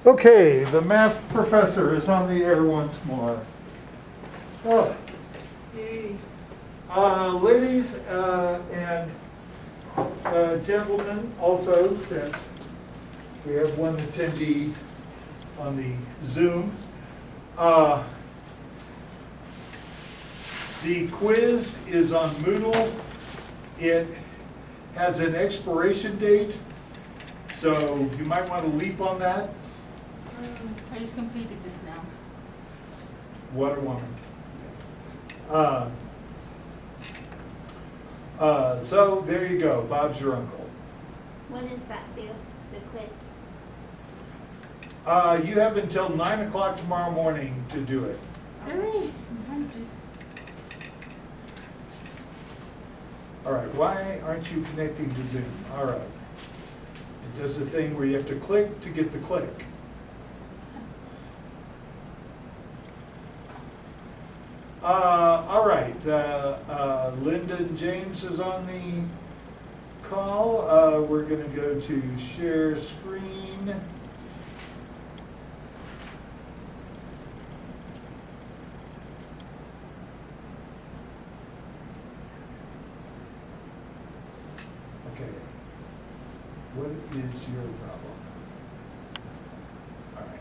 Okay, the math professor is on the air once more. Oh, yay. Ladies and gentlemen, also, since we have one attendee on the Zoom, the quiz is on Moodle. It has an expiration date, so you might want to leap on that. I just completed just now. What a woman. So there you go. Bob's your uncle. When does that do, the quiz? You have until 9 o'clock tomorrow morning to do it. Hooray! I'm just All right, why aren't you connecting to Zoom? All right. It does the thing where you have to click to get the click. All right, Lyndon James is on the call. We're going to go to share screen. Okay. What is your problem? All right.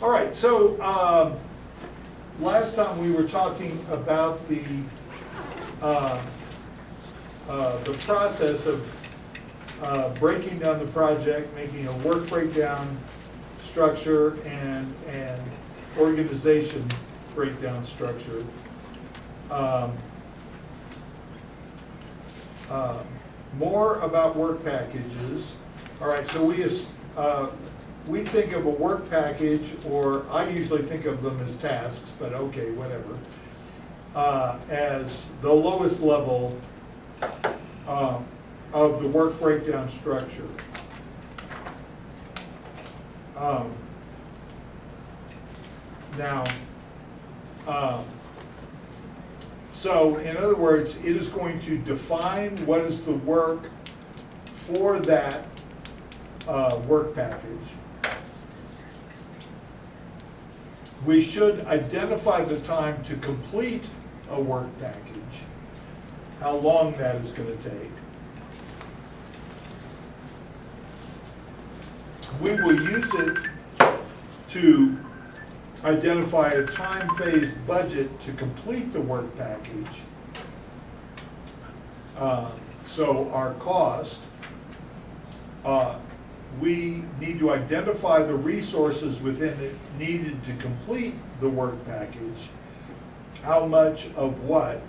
All right, so last time we were talking about the process of breaking down the project, making a work breakdown structure and organization breakdown structure. More about work packages. All right, so we think of a work package, or I usually think of them as tasks, but okay, whatever, as the lowest level of the work breakdown structure. So in other words, it is going to define what is the work for that work package. We should identify the time to complete a work package, how long that is going to take. We will use it to identify a time-phased budget to complete the work package. So our cost, we need to identify the resources within it needed to complete the work package. How much of what?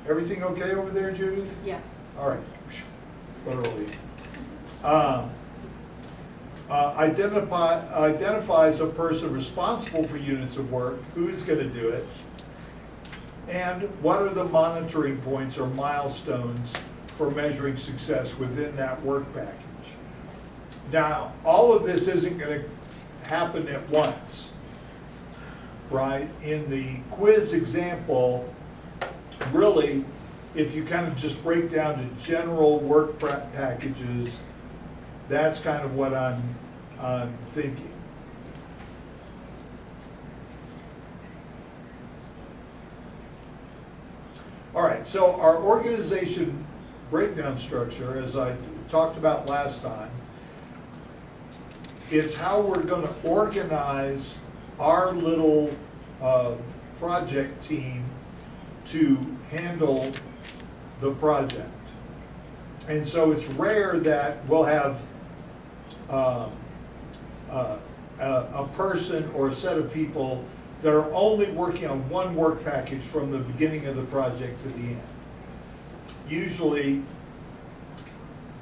Everything okay over there, Judith? yeah. All right. Thoroughly. Identifies a person responsible for units of work, who's going to do it, and what are the monitoring points or milestones for measuring success within that work package. Now, all of this isn't going to happen at once, right? In the quiz example, really, if you kind of just break down to general work packages, that's kind of what I'm thinking. All right, so our organization breakdown structure, as I talked about last time, it's how we're going to organize our little project team to handle the project. And so it's rare that we'll have a person or a set of people that are only working on one work package from the beginning of the project to the end. Usually,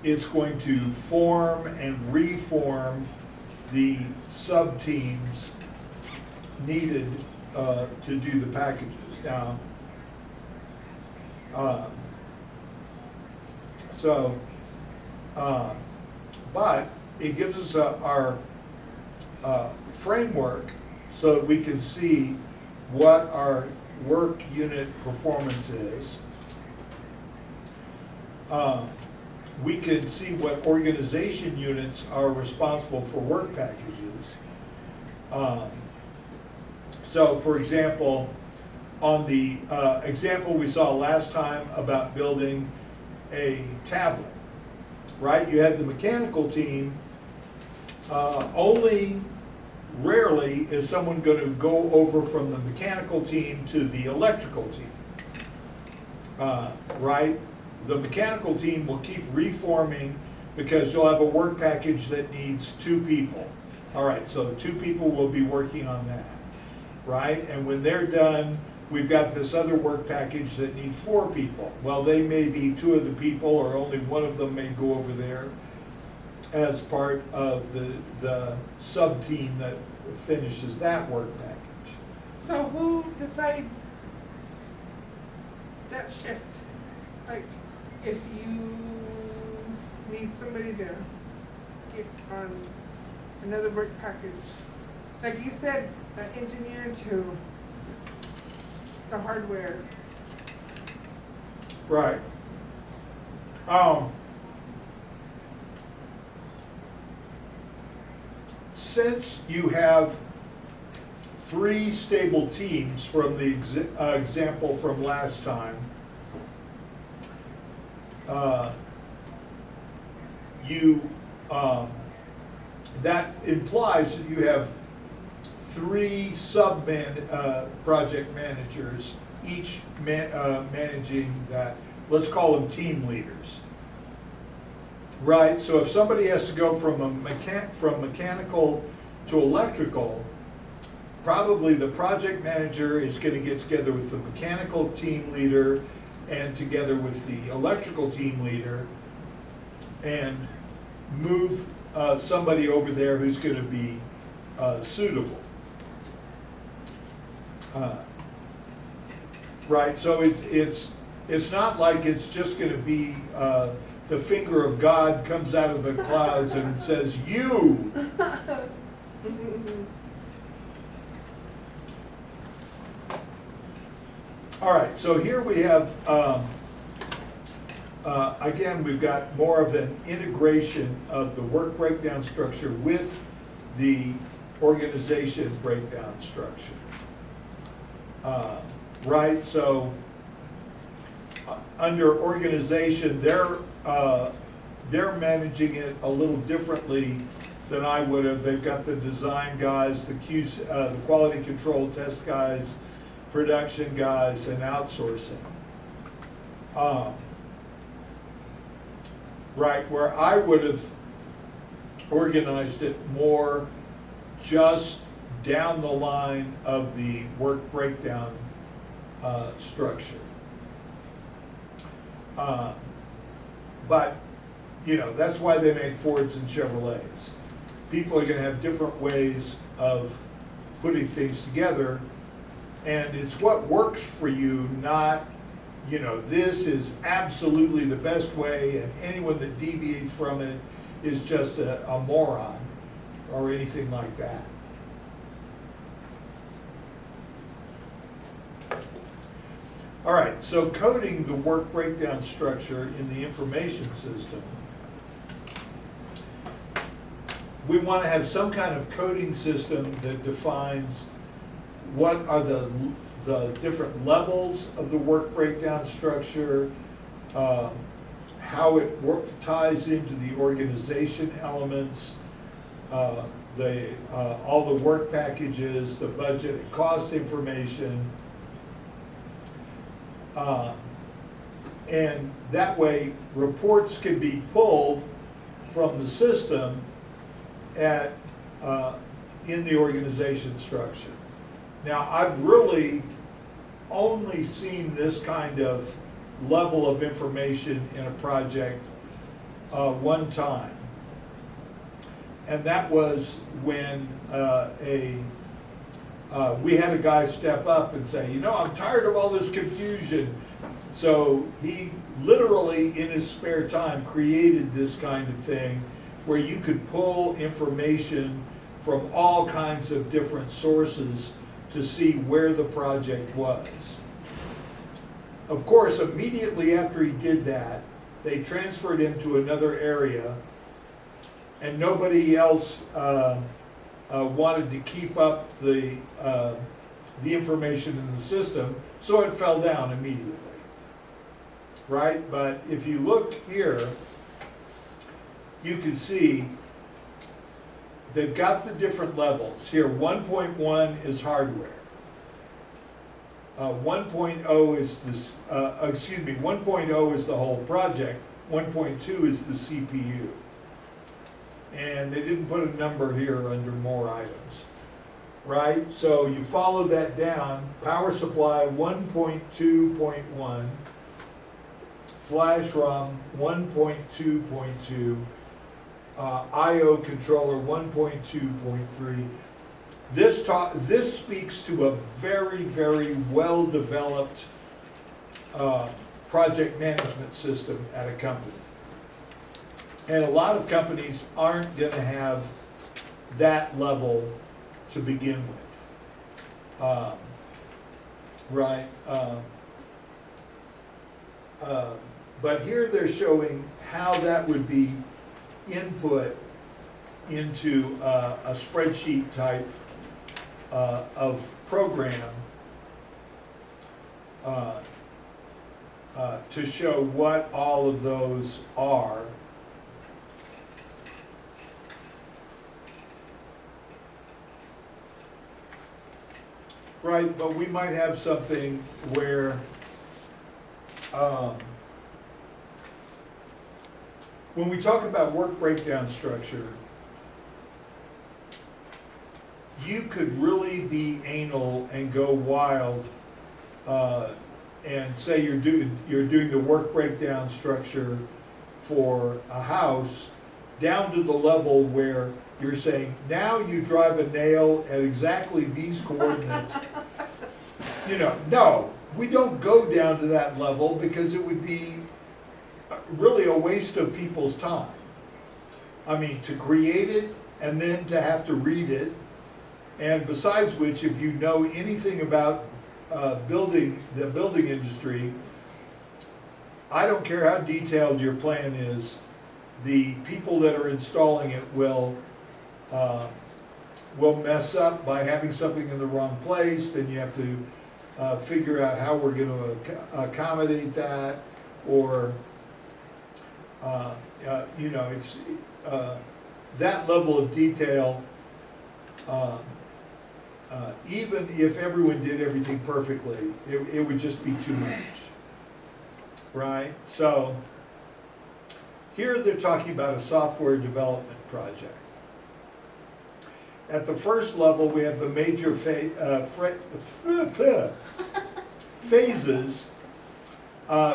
it's going to form and reform the sub-teams needed to do the packages. Now, but it gives us our framework so that we can see what our work unit performance is. we can see what organization units are responsible for work packages. So for example, on the example we saw last time about building a tablet, right? You had the mechanical team. Only rarely is someone going to go over from the mechanical team to the electrical team, right? The mechanical team will keep reforming because you'll have a work package that needs 2 people. All right, so 2 people will be working on that, right? And when they're done, we've got this other work package that needs 4 people. Well, they may be 2 of the people, or only one of them may go over there as part of the sub-team that finishes that work package. So who decides that shift? Like, if you need somebody to get on another work package, like you said, an engineer to the hardware. Right. Since you have 3 stable teams from the example from last time, that implies that you have 3 project managers, each managing that. Let's call them team leaders, right? So if somebody has to go from mechanical to electrical, probably the project manager is going to get together with the mechanical team leader and together with the electrical team leader and move somebody over there who's going to be suitable. Right, so it's not like it's just going to be the finger of God comes out of the clouds and says, "You." All right, so here we have, again, we've got more of an integration of the work breakdown structure with the organization breakdown structure. Right, so under organization, they're managing it a little differently than I would have. They've got the design guys, the quality control test guys, production guys, and outsourcing. Right, where I would have organized it more just down the line of the work breakdown structure. But, that's why they make Fords and Chevrolets. People are going to have different ways of putting things together, and it's what works for you, not, this is absolutely the best way, and anyone that deviates from it is just a moron, or anything like that. All right, so coding the work breakdown structure in the information system. We want to have some kind of coding system that defines what are the different levels of the work breakdown structure, how it ties into the organization elements, all the work packages, the budget and cost information. And that way, reports can be pulled from the system in the organization structure. Now, I've really only seen this kind of level of information in a project one time. And that was when we had a guy step up and say, I'm tired of all this confusion. So he literally, in his spare time, created this kind of thing where you could pull information from all kinds of different sources to see where the project was. Of course, immediately after he did that, they transferred him to another area, and nobody else wanted to keep up the information in the system, so it fell down immediately. Right? But if you look here, you can see they've got the different levels. Here, 1.1 is hardware. 1.0 is this, 1.0 is the whole project. 1.2 is the CPU. And they didn't put a number here under more items. Right? So you follow that down. Power supply 1.2.1. Flash ROM 1.2.2. I/O controller 1.2.3. This speaks to a very, very well-developed project management system at a company. And a lot of companies aren't going to have that level to begin with. Right? But here they're showing how that would be input into a spreadsheet type of program to show what all of those are. Right, but we might have something where when we talk about work breakdown structure, you could really be anal and go wild and say you're doing the work breakdown structure for a house down to the level where you're saying, now you drive a nail at exactly these coordinates. No, we don't go down to that level because it would be really a waste of people's time. I mean, to create it and then to have to read it. And besides which, if you know anything about the building industry, I don't care how detailed your plan is, the people that are installing it will mess up by having something in the wrong place. Then you have to figure out how we're going to accommodate that, or it's that level of detail. Even if everyone did everything perfectly, it would just be too much, right? So here they're talking about a software development project. At the first level, we have the major phases,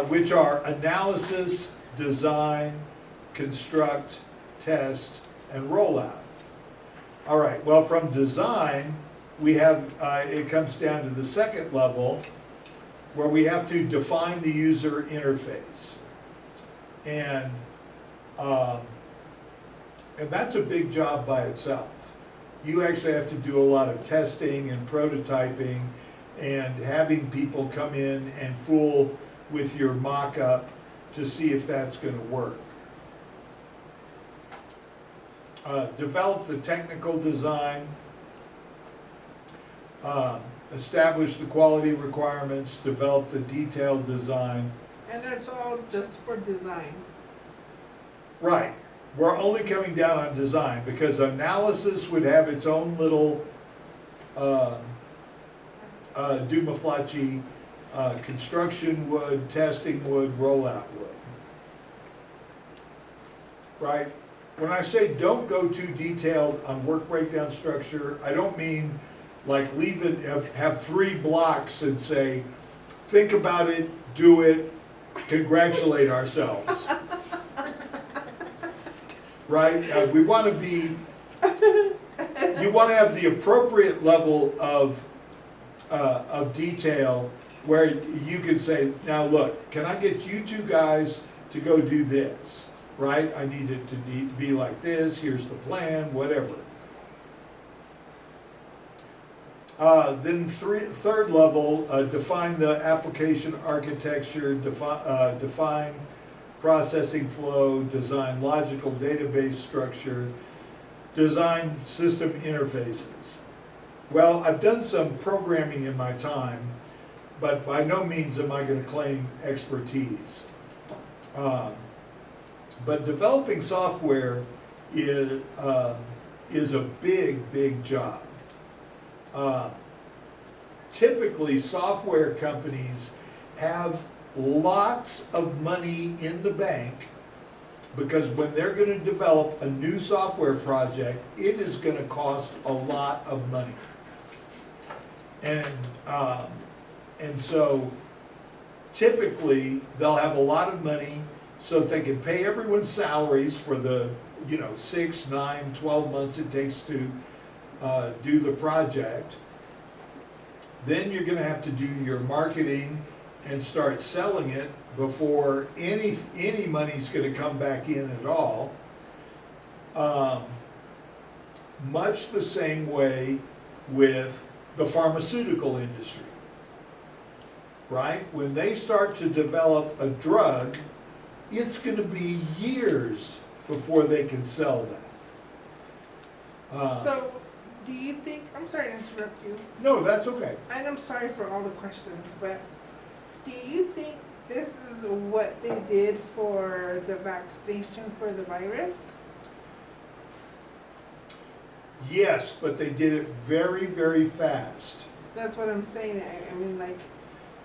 which are analysis, design, construct, test, and rollout. All right, well, from design, we have, it comes down to the second level, where we have to define the user interface. And that's a big job by itself. You actually have to do a lot of testing and prototyping and having people come in and fool with your mock-up to see if that's going to work. Develop the technical design, establish the quality requirements, develop the detailed design. And that's all just for design. Right. We're only coming down on design because analysis would have its own little Dumaflachi, construction would, testing would, rollout would. Right? When I say don't go too detailed on work breakdown structure, I don't mean like leave it, have 3 blocks and say, think about it, do it, congratulate ourselves. Right? We want to be, you want to have the appropriate level of detail where you can say, now look, can I get you 2 guys to go do this? Right? I need it to be like this, here's the plan, whatever. Then third level, define the application architecture, define processing flow, design logical database structure, design system interfaces. Well, I've done some programming in my time, but by no means am I gonna claim expertise. But developing software is a big, big job. Typically, software companies have lots of money in the bank because when they're gonna develop a new software project, it is gonna cost a lot of money. And so typically, they'll have a lot of money so that they can pay everyone's salaries for the, 6, 9, 12 months it takes to do the project. Then you're gonna have to do your marketing and start selling it before any money's gonna come back in at all. Much the same way with the pharmaceutical industry, right? When they start to develop a drug, it's gonna be years before they can sell that. So, do you think, I'm sorry to interrupt you, No, that's okay. and I'm sorry for all the questions, but do you think this is what they did for the vaccination for the virus? Yes, but they did it very, very fast. That's what I'm saying. I mean, like,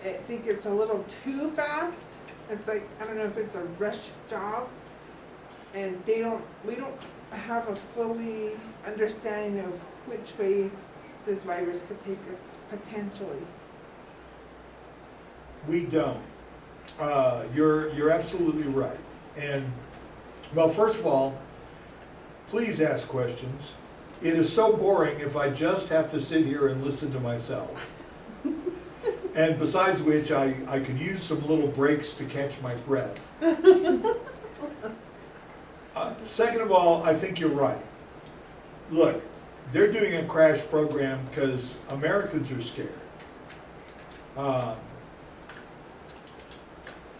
I think it's a little too fast. It's like, I don't know if it's a rush job. And we don't have a fully understanding of which way this virus could take us potentially. We don't. You're absolutely right. And, well, first of all, please ask questions. It is so boring if I just have to sit here and listen to myself. And besides which, I could use some little breaks to catch my breath. Second of all, I think you're right. Look, they're doing a crash program because Americans are scared.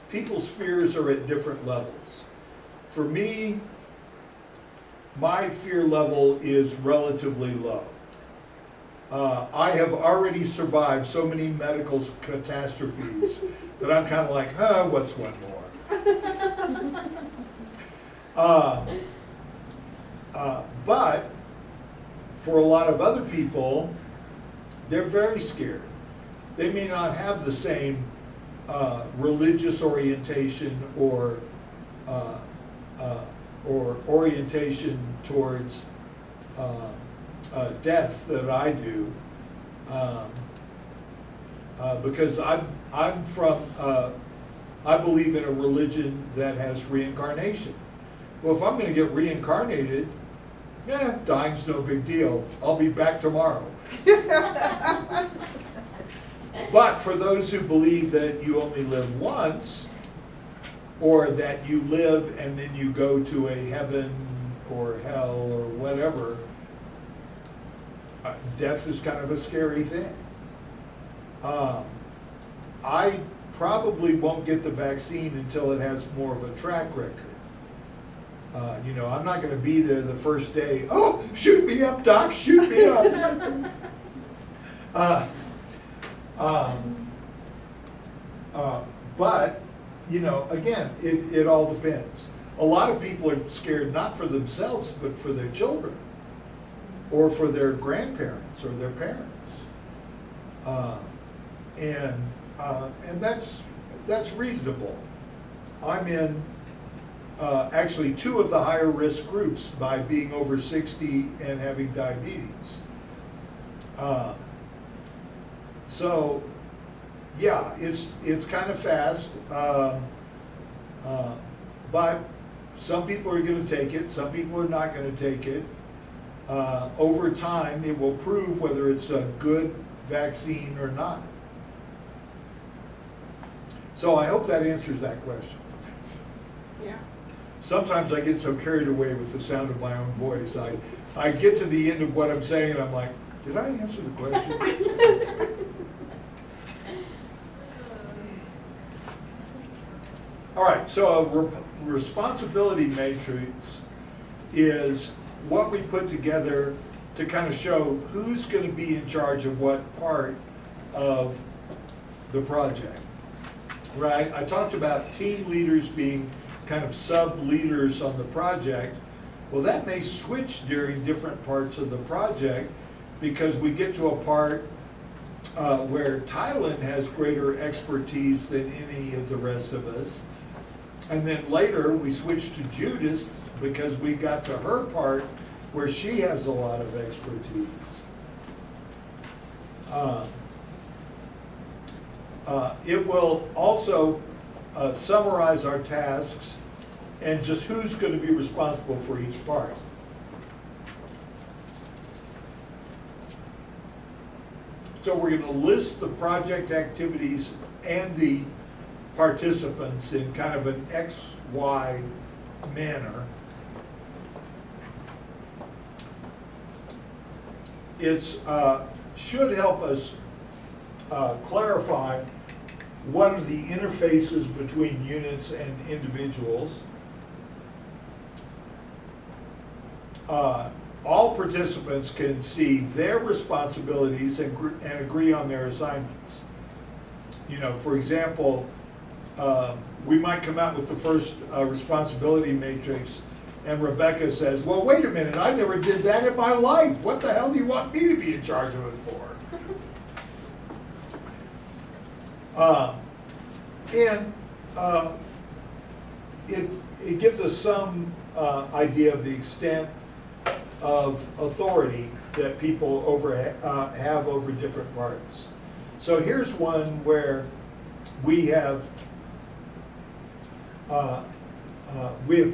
People's fears are at different levels. For me, my fear level is relatively low. I have already survived so many medical catastrophes that I'm kind of like, what's one more? But for a lot of other people, they're very scared. They may not have the same religious orientation or orientation towards death that I do, because I'm from I believe in a religion that has reincarnation. Well, if I'm going to get reincarnated, dying's no big deal. I'll be back tomorrow. But for those who believe that you only live once, or that you live and then you go to a heaven or hell or whatever, death is kind of a scary thing. I probably won't get the vaccine until it has more of a track record. I'm not going to be there the first day. Oh, shoot me up, doc, shoot me up. But, again, it all depends. A lot of people are scared not for themselves, but for their children, or for their grandparents or their parents. And that's reasonable. I'm in actually 2 of the higher risk groups by being over 60 and having diabetes. So, yeah, it's kind of fast, but some people are going to take it, some people are not going to take it. Over time, it will prove whether it's a good vaccine or not. So I hope that answers that question. Yeah. Sometimes I get so carried away with the sound of my own voice. I get to the end of what I'm saying and I'm like, did I answer the question? All right, so a responsibility matrix is what we put together to kind of show who's going to be in charge of what part of the project, right? I talked about team leaders being kind of sub-leaders on the project. Well, that may switch during different parts of the project because we get to a part where Tylen has greater expertise than any of the rest of us. And then later, we switch to Judith because we got to her part where she has a lot of expertise. It will also summarize our tasks and just who's going to be responsible for each part. So we're going to list the project activities and the participants in kind of an XY manner. It's should help us clarify what are the interfaces between units and individuals. All participants can see their responsibilities and agree on their assignments. You know, for example, we might come out with the first responsibility matrix and Rebecca says, well, wait a minute, I never did that in my life. What the hell do you want me to be in charge of it for? It gives us some idea of the extent of authority that people have over different parts. So here's one where we have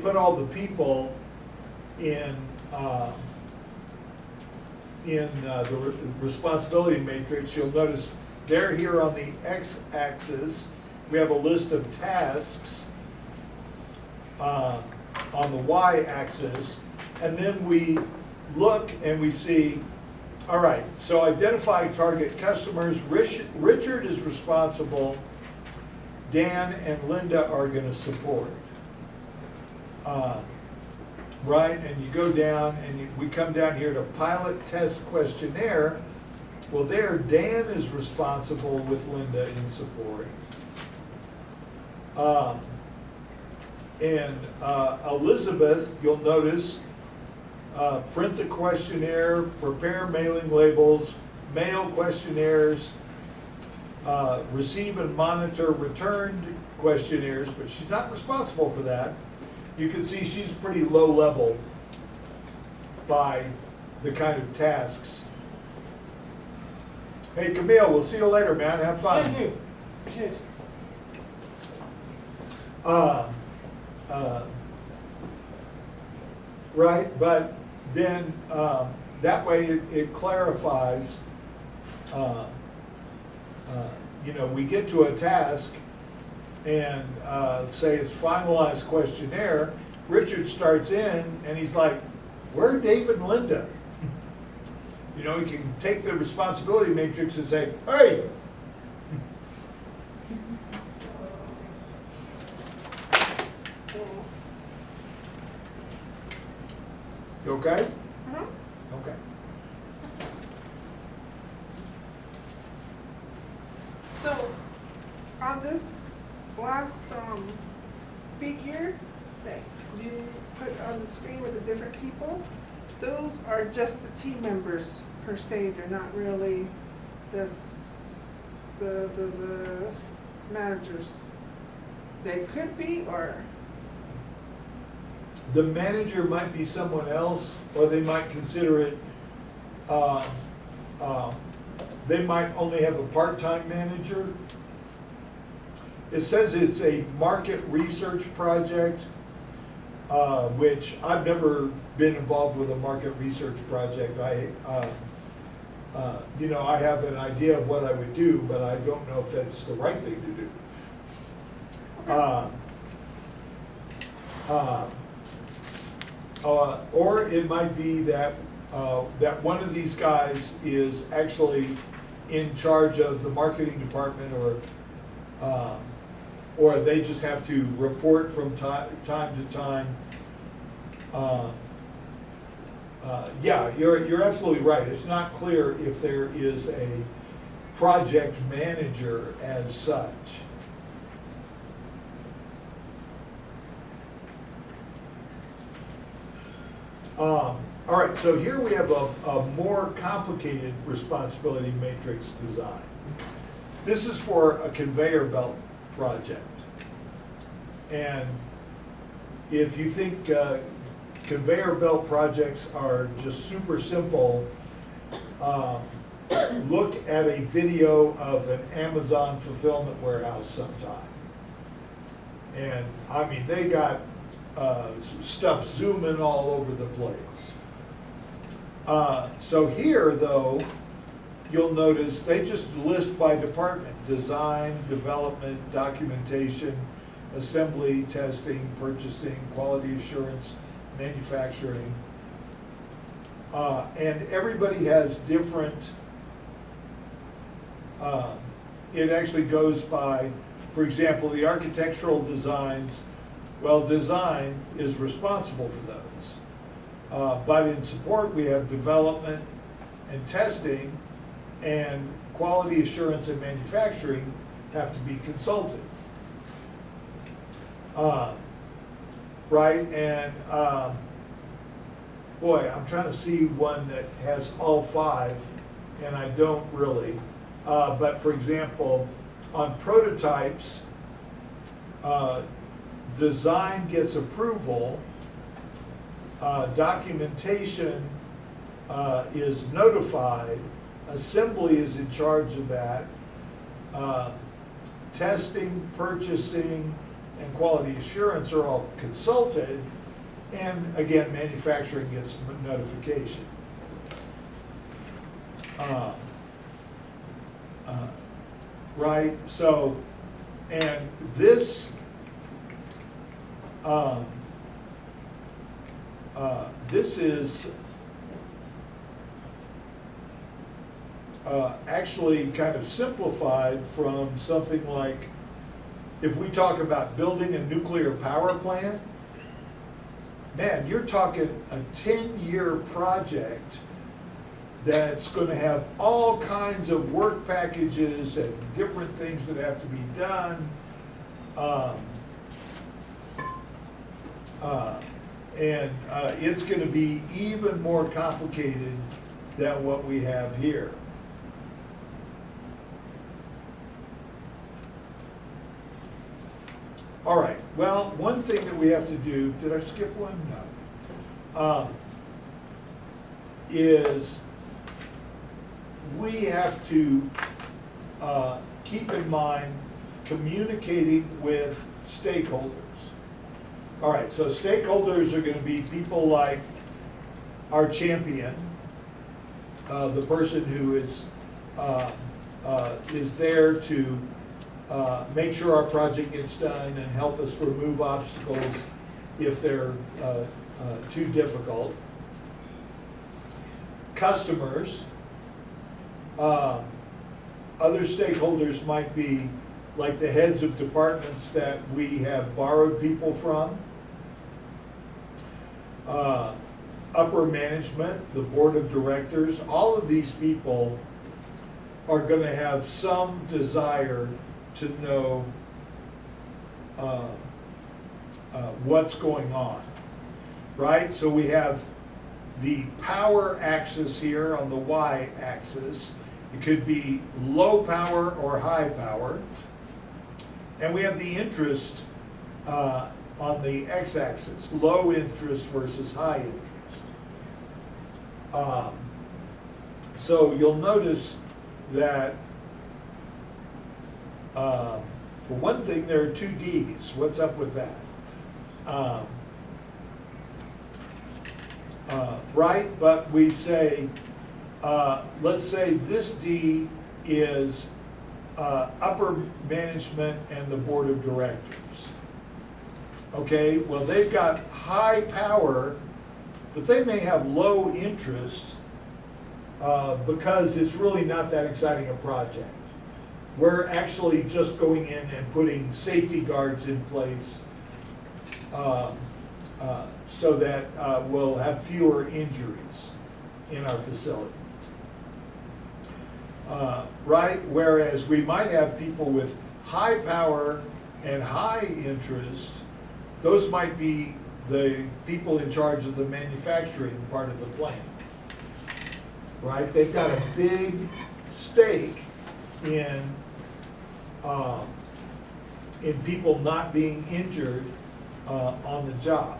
put all the people in the responsibility matrix. You'll notice they're here on the x-axis. We have a list of tasks on the y-axis, and then we look and we see, all right, so identify target customers. Richard is responsible. Dan and Linda are going to support. Right, and you go down and we come down here to pilot test questionnaire. Well, there Dan is responsible with Linda in support. Elizabeth, you'll notice, print the questionnaire, prepare mailing labels, mail questionnaires, receive and monitor returned questionnaires, but she's not responsible for that. You can see she's pretty low level by the kind of tasks. Hey Camille, we'll see you later, man. Have fun. Thank you. Cheers. Right, but then that way it clarifies, you know, we get to a task and say it's finalized questionnaire. Richard starts in and he's like, where are Dave and Linda? You know, he can take the responsibility matrix and say, hey, you okay? Uh-huh. Okay. So, on this last figure that you put on the screen with the different people, those are just the team members per se. They're not really the managers. They could be, or The manager might be someone else, or they might consider it, they might only have a part-time manager. It says it's a market research project, which I've never been involved with a market research project. You know, I have an idea of what I would do, but I don't know if that's the right thing to do. Or it might be that that one of these guys is actually in charge of the marketing department, or they just have to report from time to time. Yeah, you're absolutely right. It's not clear if there is a project manager as such. All right, so here we have a more complicated responsibility matrix design. This is for a conveyor belt project. And if you think conveyor belt projects are just super simple, look at a video of an Amazon fulfillment warehouse sometime. And I mean, they got stuff zooming all over the place. So here, though, you'll notice they just list by department: design, development, documentation, assembly, testing, purchasing, quality assurance, manufacturing. And everybody has different, it actually goes by, for example, the architectural designs. Well, design is responsible for those. But in support, we have development and testing, and quality assurance and manufacturing have to be consulted. Right, and boy, I'm trying to see one that has all five, and I don't really. But for example, on prototypes, design gets approval, documentation is notified, assembly is in charge of that, testing, purchasing, and quality assurance are all consulted, and again, manufacturing gets notification. Right, so, and this this is actually kind of simplified from something like, if we talk about building a nuclear power plant, man, you're talking a 10-year project that's going to have all kinds of work packages and different things that have to be done. It's going to be even more complicated than what we have here. All right, well, one thing that we have to do, did I skip one? No. Is we have to keep in mind communicating with stakeholders. All right, so stakeholders are going to be people like our champion, the person who is there to make sure our project gets done and help us remove obstacles if they're too difficult. Customers, other stakeholders might be like the heads of departments that we have borrowed people from. Upper management, the board of directors, all of these people are going to have some desire to know what's going on, right? So we have the power axis here on the y-axis. It could be low power or high power. And we have the interest on the x-axis, low interest versus high interest. So you'll notice that for one thing, there are two Ds. What's up with that? Right, but we say, let's say this D is upper management and the board of directors. Okay, well, they've got high power, but they may have low interest because it's really not that exciting a project. we're actually just going in and putting safety guards in place so that we'll have fewer injuries in our facility. Right? Whereas we might have people with high power and high interest, those might be the people in charge of the manufacturing part of the plant. Right? They've got a big stake in people not being injured on the job.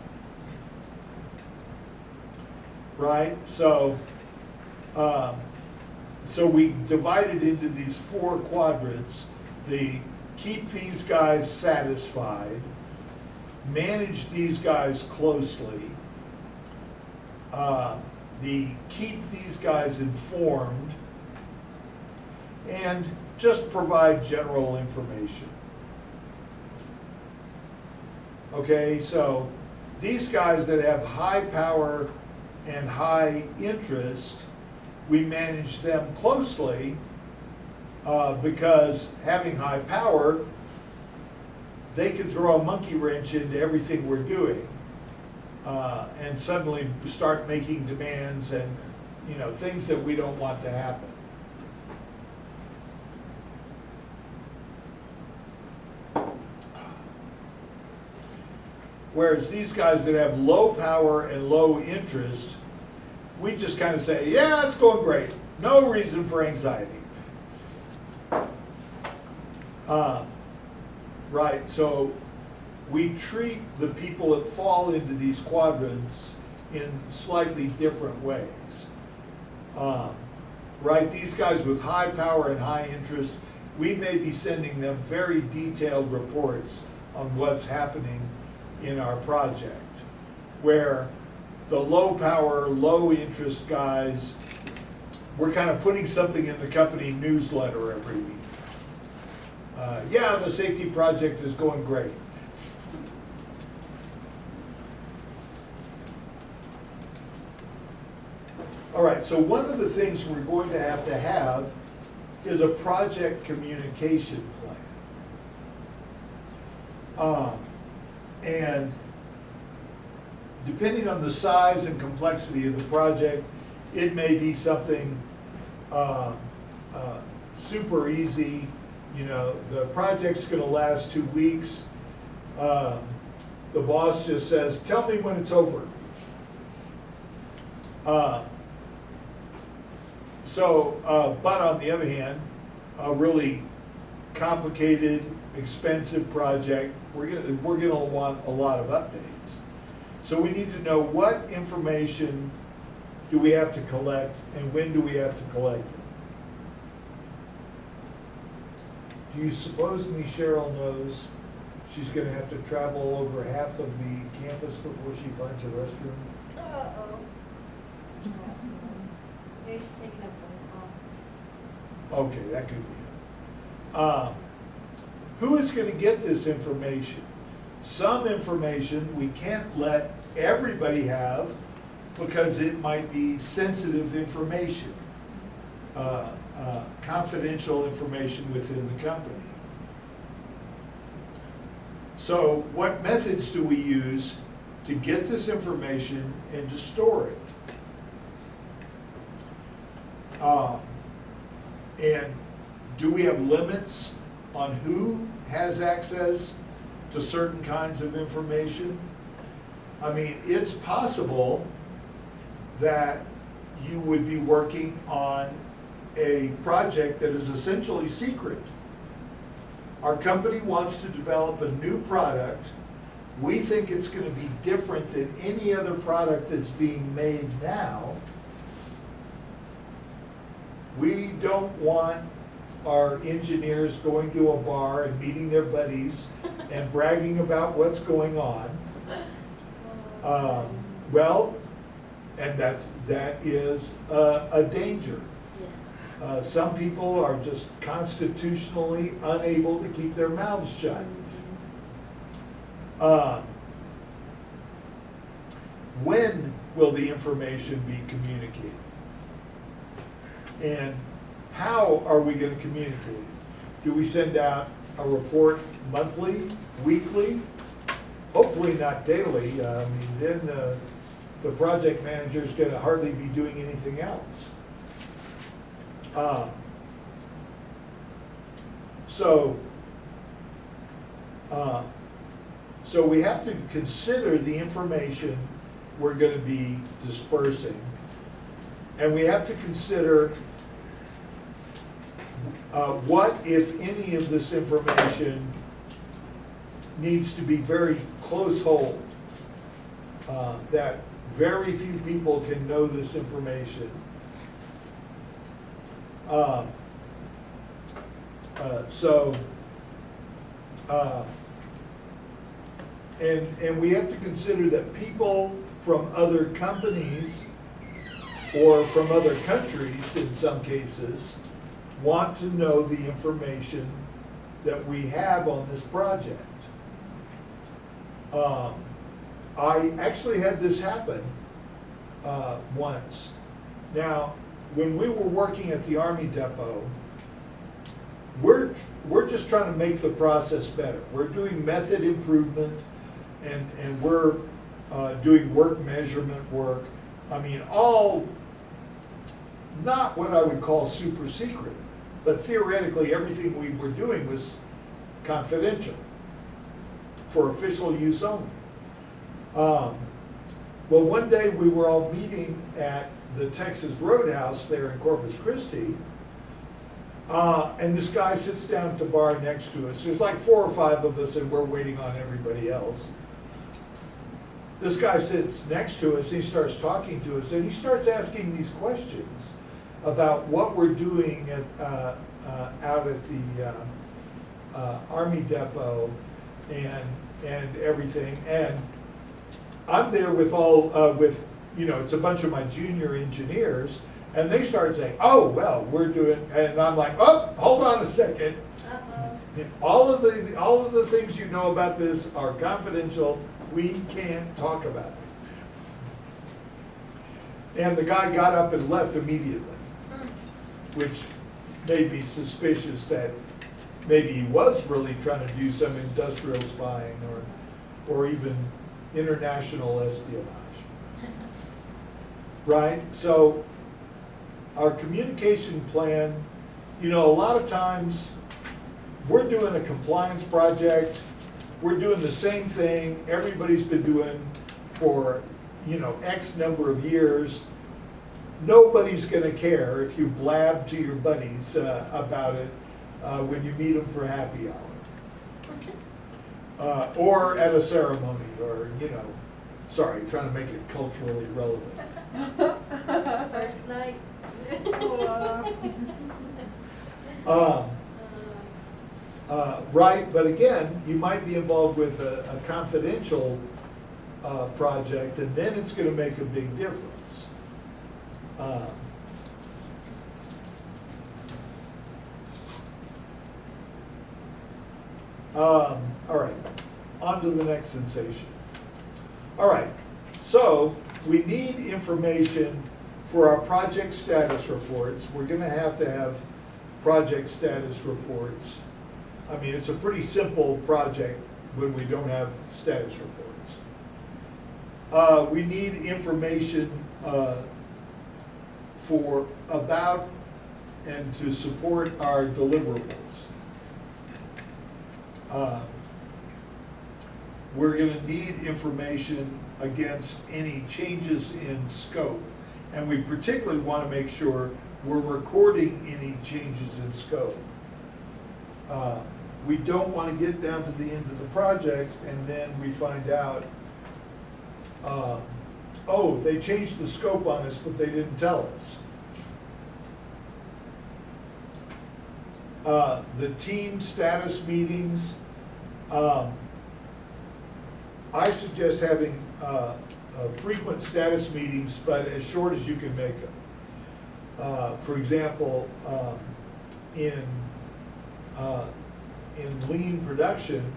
Right? So we divided into these 4 quadrants: the keep these guys satisfied, manage these guys closely, the keep these guys informed, and just provide general information. Okay, so these guys that have high power and high interest, we manage them closely because having high power, they can throw a monkey wrench into everything we're doing and suddenly start making demands and, you know, things that we don't want to happen. Whereas these guys that have low power and low interest, we just kind of say, yeah, it's going great. No reason for anxiety. Right, so we treat the people that fall into these quadrants in slightly different ways. Right, these guys with high power and high interest, we may be sending them very detailed reports on what's happening in our project, where the low power, low interest guys, we're kind of putting something in the company newsletter every week. Yeah, the safety project is going great. All right, so one of the things we're going to have is a project communication plan. And depending on the size and complexity of the project, it may be something super easy. You know, the project's gonna last 2 weeks. The boss just says, tell me when it's over. But on the other hand, a really complicated, expensive project, we're gonna want a lot of updates. So we need to know what information do we have to collect and when do we have to collect it. Do you suppose me Cheryl knows she's gonna have to travel over half of the campus before she finds a restroom? Uh-oh. Maybe she's taking a phone call. Okay, that could be it. Who is gonna get this information? Some information we can't let everybody have because it might be sensitive information, confidential information within the company. So what methods do we use to get this information and to store it? And do we have limits on who has access to certain kinds of information? I mean, it's possible that you would be working on a project that is essentially secret. Our company wants to develop a new product. We think it's going to be different than any other product that's being made now. We don't want our engineers going to a bar and meeting their buddies and bragging about what's going on. Well, and that is a danger. Some people are just constitutionally unable to keep their mouths shut. When will the information be communicated? And how are we going to communicate it? Do we send out a report monthly, weekly? Hopefully not daily. I mean, then the project manager's gonna hardly be doing anything else. So we have to consider the information we're gonna be dispersing. And we have to consider what, if any, of this information needs to be very close hold, that very few people can know this information. And we have to consider that people from other companies or from other countries, in some cases, want to know the information that we have on this project. I actually had this happen once. Now, when we were working at the Army Depot, we're just trying to make the process better. We're doing method improvement, and we're doing work measurement work. I mean, all not what I would call super secret, but theoretically everything we were doing was confidential for official use only. Well, one day we were all meeting at the Texas Roadhouse there in Corpus Christi, and this guy sits down at the bar next to us. There's like 4 or 5 of us, and we're waiting on everybody else. This guy sits next to us, he starts talking to us, and he starts asking these questions about what we're doing at, out at the Army Depot and everything. And I'm there with it's a bunch of my junior engineers, and they start saying, oh, well, we're doing, and I'm like, oh, hold on a second. All of the things you know about this are confidential. We can't talk about it. And the guy got up and left immediately, which made me suspicious that maybe he was really trying to do some industrial spying or even international espionage. Right? So our communication plan, a lot of times we're doing a compliance project. We're doing the same thing everybody's been doing for, X number of years. Nobody's gonna care if you blab to your buddies about it when you meet them for happy hour. Or at a ceremony, or, sorry, trying to make it culturally relevant. First night. Right, but again, you might be involved with a confidential project, and then it's gonna make a big difference. All right, on to the next sensation. All right, so we need information for our project status reports. We're gonna have to have project status reports. I mean, it's a pretty simple project when we don't have status reports. We need information about and to support our deliverables. We're going to need information against any changes in scope, and we particularly want to make sure we're recording any changes in scope. We don't want to get down to the end of the project and then we find out, oh, they changed the scope on us, but they didn't tell us. The team status meetings, I suggest having frequent status meetings, but as short as you can make them. For example, in lean production,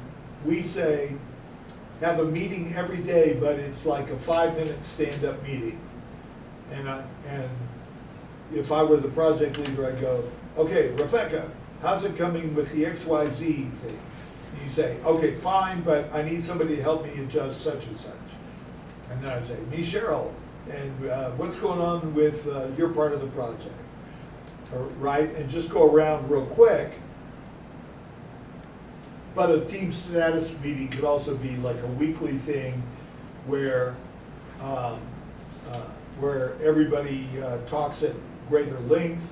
we say have a meeting every day, but it's like a 5-minute stand-up meeting. And if I were the project leader, I'd go, okay, Rebecca, how's it coming with the XYZ thing? You say, okay, fine, but I need somebody to help me adjust such and such. And then I'd say, me, Cheryl, and what's going on with your part of the project? Right, and just go around real quick. But a team status meeting could also be like a weekly thing where everybody talks at greater length.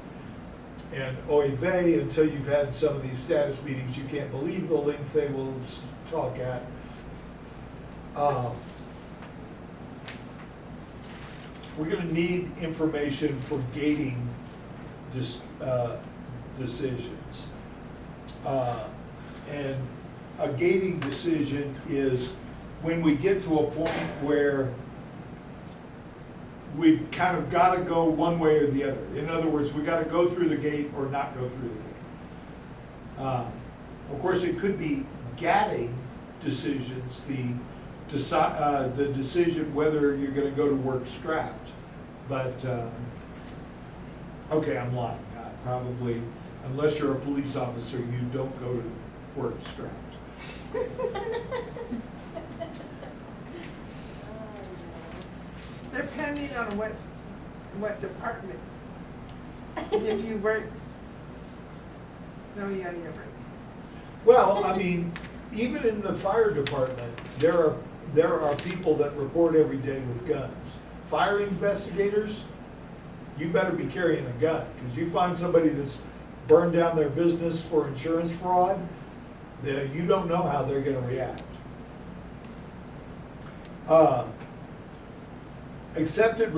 And oy vey, until you've had some of these status meetings, you can't believe the length they will talk at. We're gonna need information for gating decisions. And a gating decision is when we get to a point where we've kind of got to go one way or the other. In other words, we got to go through the gate or not go through the gate. Of course, it could be gating decisions, the decision whether you're going to go to work strapped. But, okay, I'm lying. Probably, unless you're a police officer, you don't go to work strapped. Depending on what department. If you work, no, yeah, you're right. Well, I mean, even in the fire department, there are people that report every day with guns. Fire investigators, you better be carrying a gun, because you find somebody that's burned down their business for insurance fraud, you don't know how they're gonna react. Accepted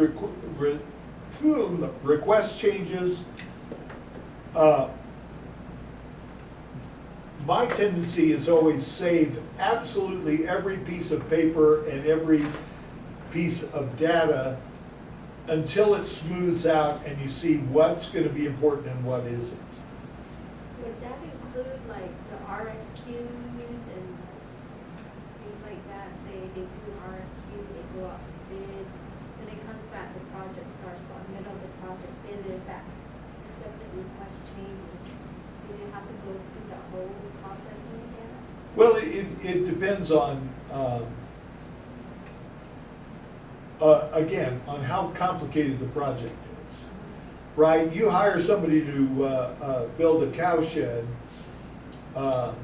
request changes. My tendency is always save absolutely every piece of paper and every piece of data until it smooths out and you see what's going to be important and what isn't. Would that include like the RFQs and things like that? Say they do RFQ, they go out for bid, then it comes back, the project starts, but in the middle of the project, then there's that accepted request changes. Do you have to go through the whole processing again? Well, it depends on, again, on how complicated the project is, right? You hire somebody to build a cow shed, and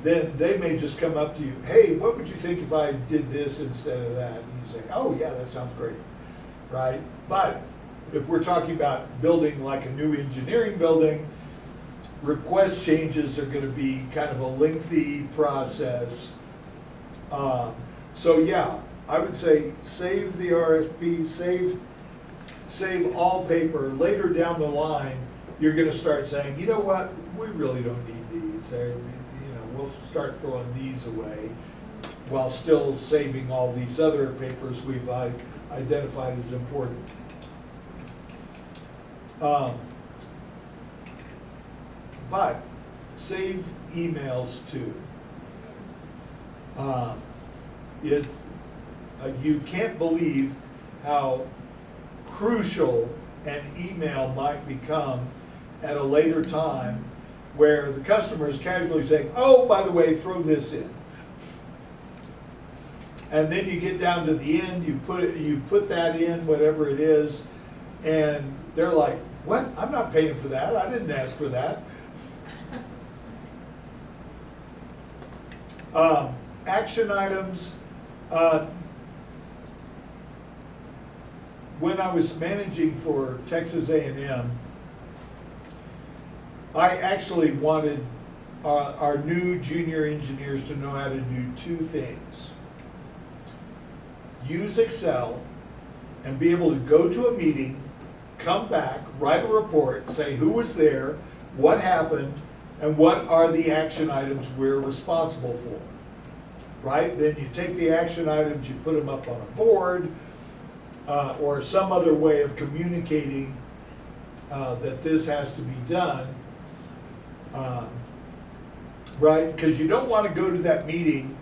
then they may just come up to you, hey, what would you think if I did this instead of that? And you say, oh yeah, that sounds great, right? But if we're talking about building like a new engineering building, request changes are going to be kind of a lengthy process. So yeah, I would say save the RSP, save all paper. Later down the line, you're going to start saying, you know what, we really don't need these. We'll start throwing these away while still saving all these other papers we've identified as important. But save emails too. You can't believe how crucial an email might become at a later time where the customer is casually saying, oh, by the way, throw this in. And then you get down to the end, you put that in, whatever it is, and they're like, what? I'm not paying for that. I didn't ask for that. Action items. When I was managing for Texas A&M, I actually wanted our new junior engineers to know how to do two things. Use Excel and be able to go to a meeting, come back, write a report, say who was there, what happened, and what are the action items we're responsible for. Right? Then you take the action items, you put them up on a board, or some other way of communicating that this has to be done. Right? Because you don't want to go to that meeting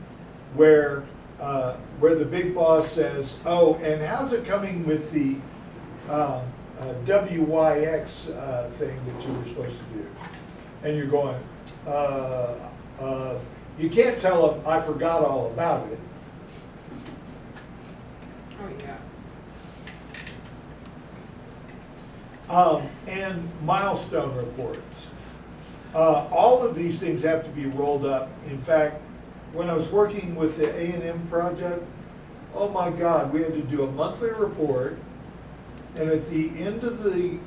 where the big boss says, oh, and how's it coming with the WYX thing that you were supposed to do. And you're going, you can't tell them, I forgot all about it. Oh, yeah. And milestone reports. All of these things have to be rolled up. In fact, when I was working with the A&M project, oh my God, we had to do a monthly report, and at the end of the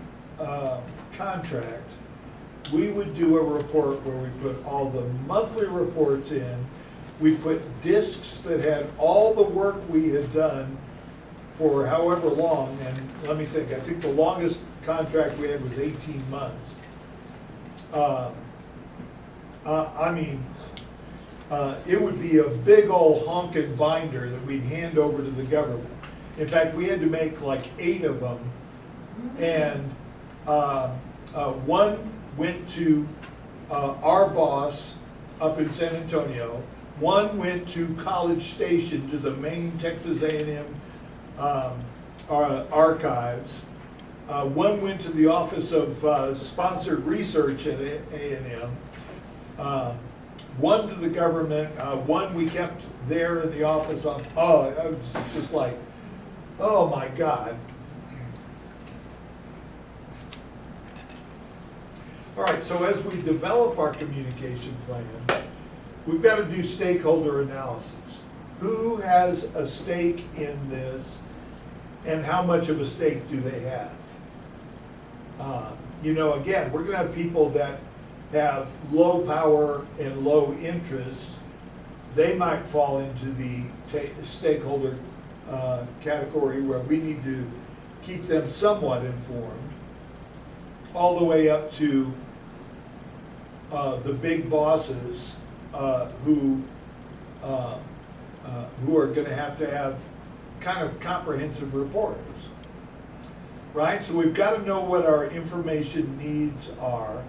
contract, we would do a report where we put all the monthly reports in. We put discs that had all the work we had done for however long, and let me think, I think the longest contract we had was 18 months. It would be a big old honking binder that we'd hand over to the government. In fact, we had to make like 8 of them, and one went to our boss up in San Antonio. One went to College Station, to the main Texas A&M archives. One went to the Office of Sponsored Research at A&M. One to the government, one we kept there in the office on, I was just like, oh my God. All right, so as we develop our communication plan, we've got to do stakeholder analysis. Who has a stake in this, and how much of a stake do they have? Again, we're going to have people that have low power and low interest. They might fall into the stakeholder category where we need to keep them somewhat informed, all the way up to the big bosses who are going to have kind of comprehensive reports, right? So we've got to know what our information needs are.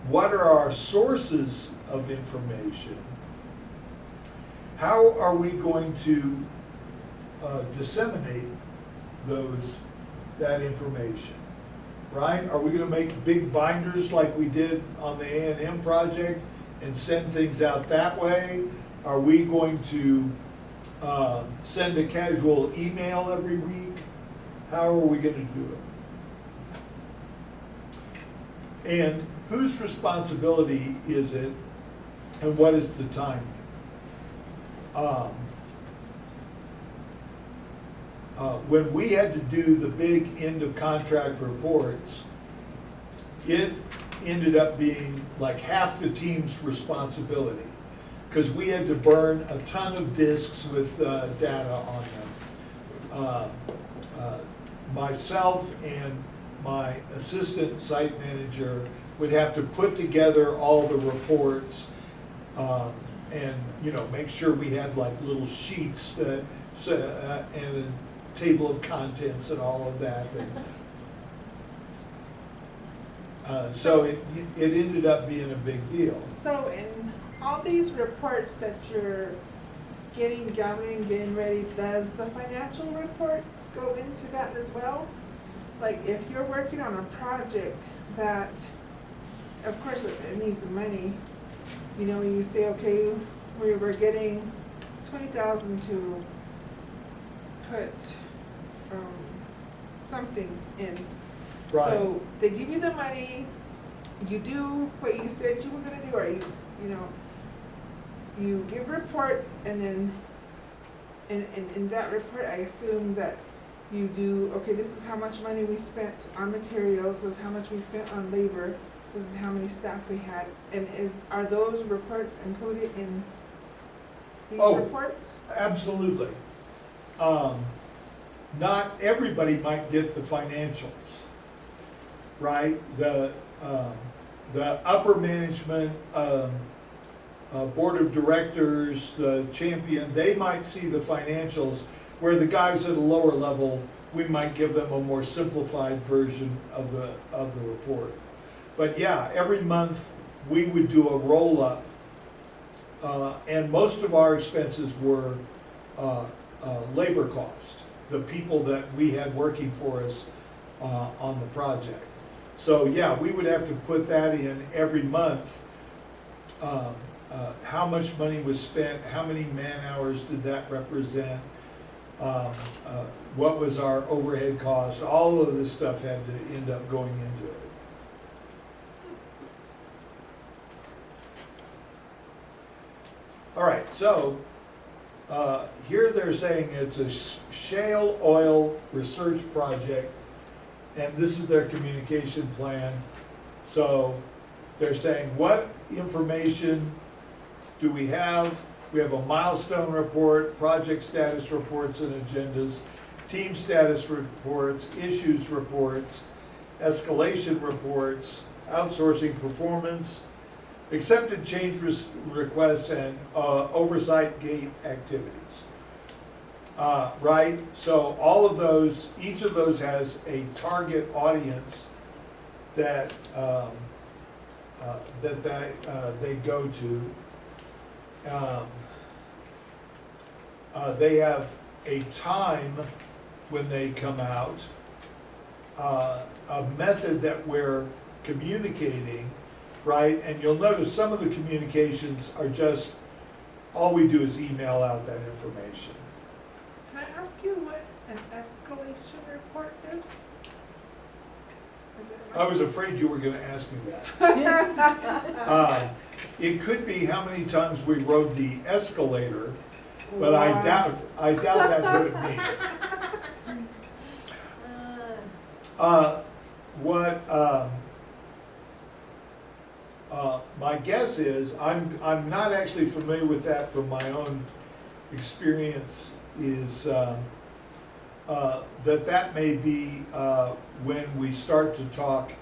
What are our sources of information? How are we going to disseminate that information, right? Are we going to make big binders like we did on the A&M project and send things out that way? Are we going to send a casual email every week? How are we going to do it? And whose responsibility is it, and what is the timing? When we had to do the big end of contract reports, it ended up being like half the team's responsibility, because we had to burn a ton of disks with data on them. Myself and my assistant site manager would have to put together all the reports and make sure we had like little sheets that and a table of contents and all of that. So it ended up being a big deal. So in all these reports that you're gathering, getting ready, does the financial reports go into that as well? Like if you're working on a project that, of course it needs money, you say, okay, we were getting 20,000 to put something in. Right. So they give you the money, you do what you said you were gonna do, or you give reports, and then in that report, I assume that you do, okay, this is how much money we spent on materials, this is how much we spent on labor, this is how many staff we had, and are those reports included in these reports? Absolutely. Not everybody might get the financials, right? The upper management, board of directors, the champion, they might see the financials, where the guys at a lower level, we might give them a more simplified version of the report. But yeah, every month we would do a roll-up, and most of our expenses were labor cost. The people that we had working for us on the project. So, yeah, we would have to put that in every month. How much money was spent, how many man-hours did that represent? What was our overhead cost? All of this stuff had to end up going into it. All right, so here they're saying it's a shale oil research project, and this is their communication plan. So they're saying, what information do we have? We have a milestone report, project status reports and agendas, team status reports, issues reports, escalation reports, outsourcing performance, accepted change requests, and oversight gate activities. Right? So all of those, each of those has a target audience that they go to. They have a time when they come out, a method that we're communicating, right? And you'll notice some of the communications are just, all we do is email out that information. Can I ask you what an escalation report is? I was afraid you were gonna ask me that. It could be how many times we rode the escalator, but I doubt that's what it means. My guess is, I'm not actually familiar with that from my own experience, is that may be when we start to talk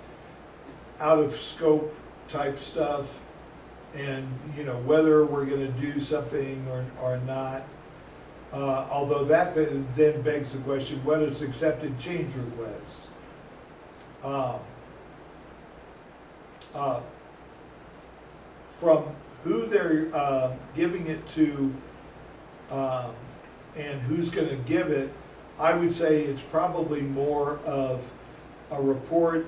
out of scope type stuff, and whether we're going to do something or not. Although that then begs the question, what is accepted change requests? From who they're giving it to and who's going to give it, I would say it's probably more of a report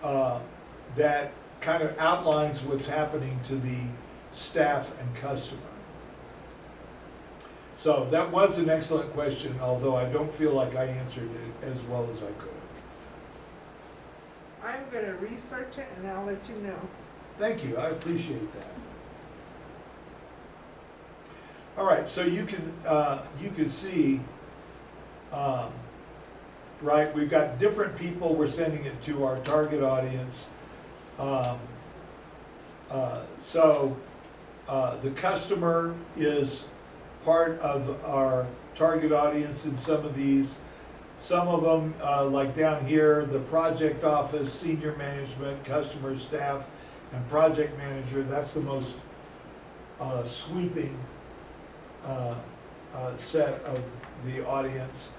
that kind of outlines what's happening to the staff and customer. So that was an excellent question, although I don't feel like I answered it as well as I could have. I'm gonna research it and I'll let you know. Thank you, I appreciate that. All right, so you can see, right, we've got different people we're sending it to, our target audience. The customer is part of our target audience in some of these. Some of them, like down here, the project office, senior management, customer, staff, and project manager, that's the most sweeping set of the audience.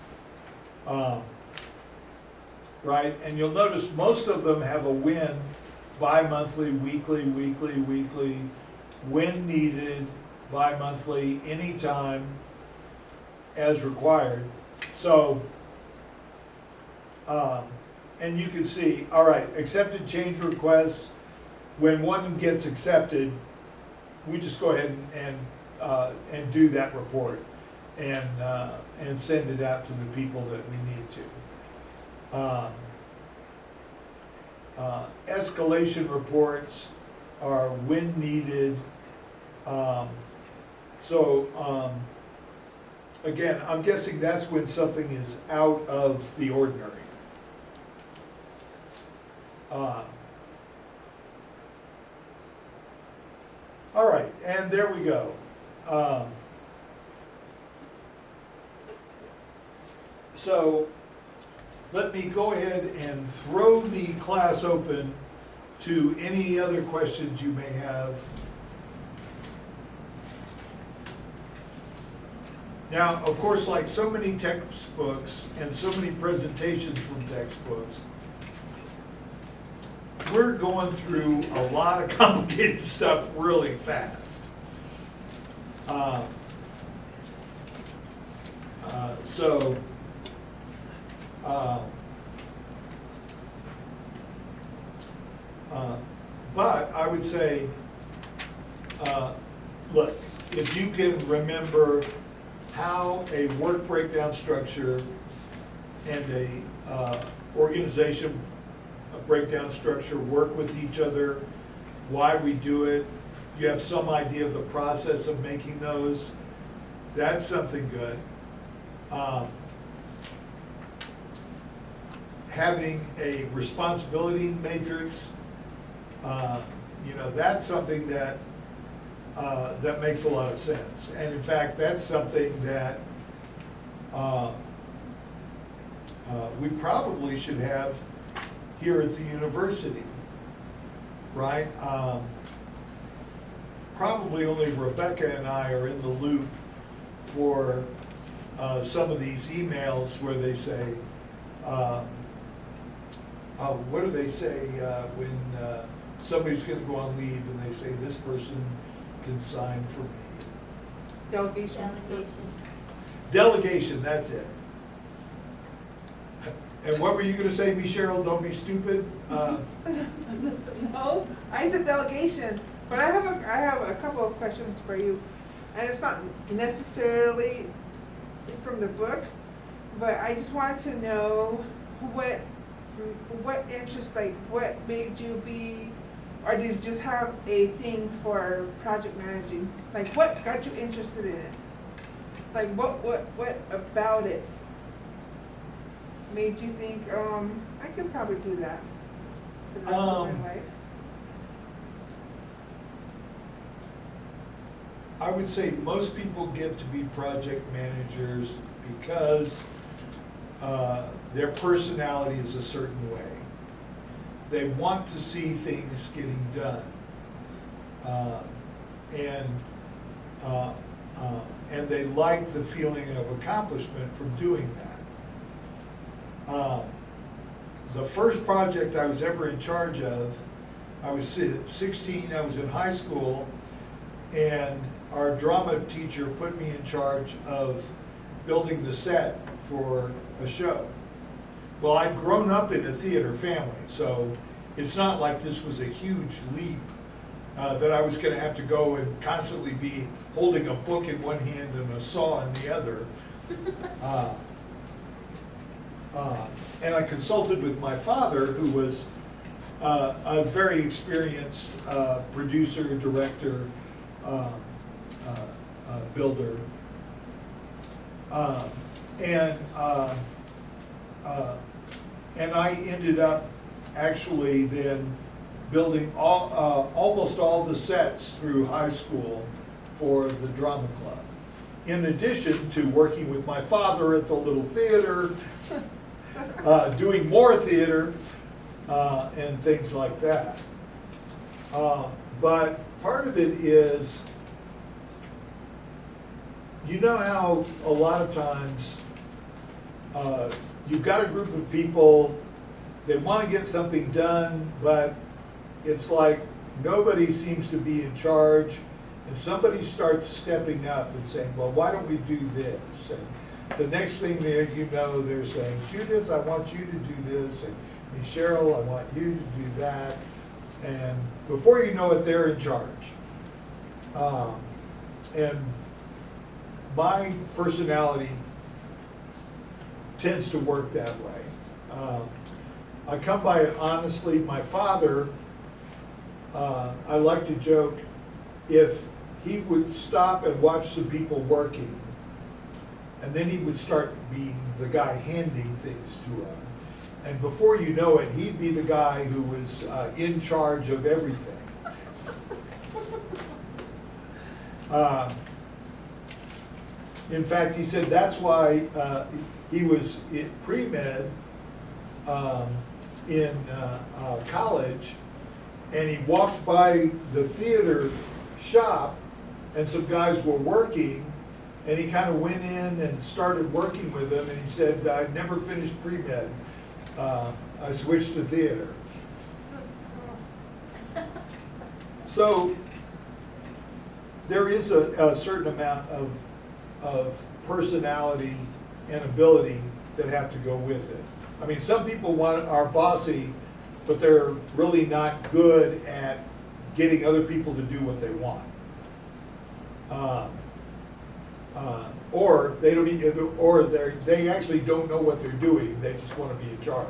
Right, and you'll notice most of them have a when, bi-monthly, weekly, when needed, bi-monthly, anytime, as required. So, and you can see, all right, accepted change requests, when one gets accepted, we just go ahead and do that report and send it out to the people that we need to. Escalation reports are when needed. Again, I'm guessing that's when something is out of the ordinary. All right, and there we go. So let me go ahead and throw the class open to any other questions you may have. Now, of course, like so many textbooks and so many presentations from textbooks, we're going through a lot of complicated stuff really fast. But I would say, look, if you can remember how a work breakdown structure and a organization breakdown structure work with each other, why we do it, you have some idea of the process of making those, that's something good. Having a responsibility matrix, that's something that that makes a lot of sense. And in fact, that's something that we probably should have here at the university, right? Probably only Rebecca and I are in the loop for some of these emails where they say, what do they say when somebody's going to go on leave and they say, this person can sign for me? Delegation. Delegation, that's it. And what were you going to say, Cheryl? Don't be stupid? No, I said delegation, but I have a couple of questions for you. And it's not necessarily from the book, but I just wanted to know what interest, like what made you be, or did you just have a thing for project managing? Like what got you interested in it? Like what about it made you think, I could probably do that for the rest of my life? I would say most people get to be project managers because their personality is a certain way. They want to see things getting done. And they like the feeling of accomplishment from doing that. The first project I was ever in charge of, I was 16, I was in high school, and our drama teacher put me in charge of building the set for a show. Well, I'd grown up in a theater family, so it's not like this was a huge leap that I was gonna have to go and constantly be holding a book in one hand and a saw in the other. And I consulted with my father, who was a very experienced producer, director, builder. And I ended up actually then building almost all the sets through high school for the drama club. In addition to working with my father at the little theater, doing more theater, and things like that. But part of it is, you know how a lot of times you've got a group of people, they want to get something done, but it's like nobody seems to be in charge, and somebody starts stepping up and saying, well, why don't we do this? And the next thing there, you know, they're saying, Judith, I want you to do this, and Cheryl, I want you to do that. And before you know it, they're in charge. And my personality tends to work that way. I come by it honestly. My father, I like to joke, if he would stop and watch some people working, and then he would start being the guy handing things to him. And before you know it, he'd be the guy who was in charge of everything. In fact, he said that's why he was in pre-med in college, and he walked by the theater shop, and some guys were working, and he kind of went in and started working with them, and he said, I never finished pre-med. I switched to theater. So there is a certain amount of personality and ability that have to go with it. I mean, some people are bossy but they're really not good at getting other people to do what they want. Or they don't either, or they actually don't know what they're doing, they just want to be in charge.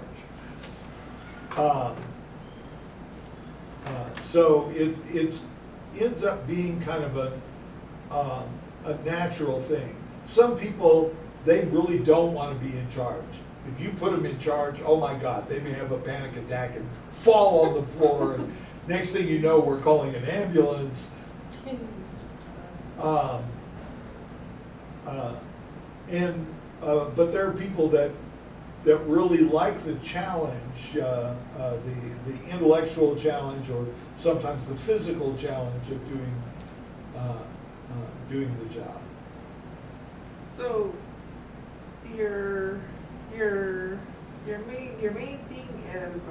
So it ends up being kind of a natural thing. Some people, they really don't want to be in charge. If you put them in charge, oh my God, they may have a panic attack and fall on the floor, and next thing you know, we're calling an ambulance. But there are people that really like the challenge, the intellectual challenge, or sometimes the physical challenge of doing the job. So your main thing is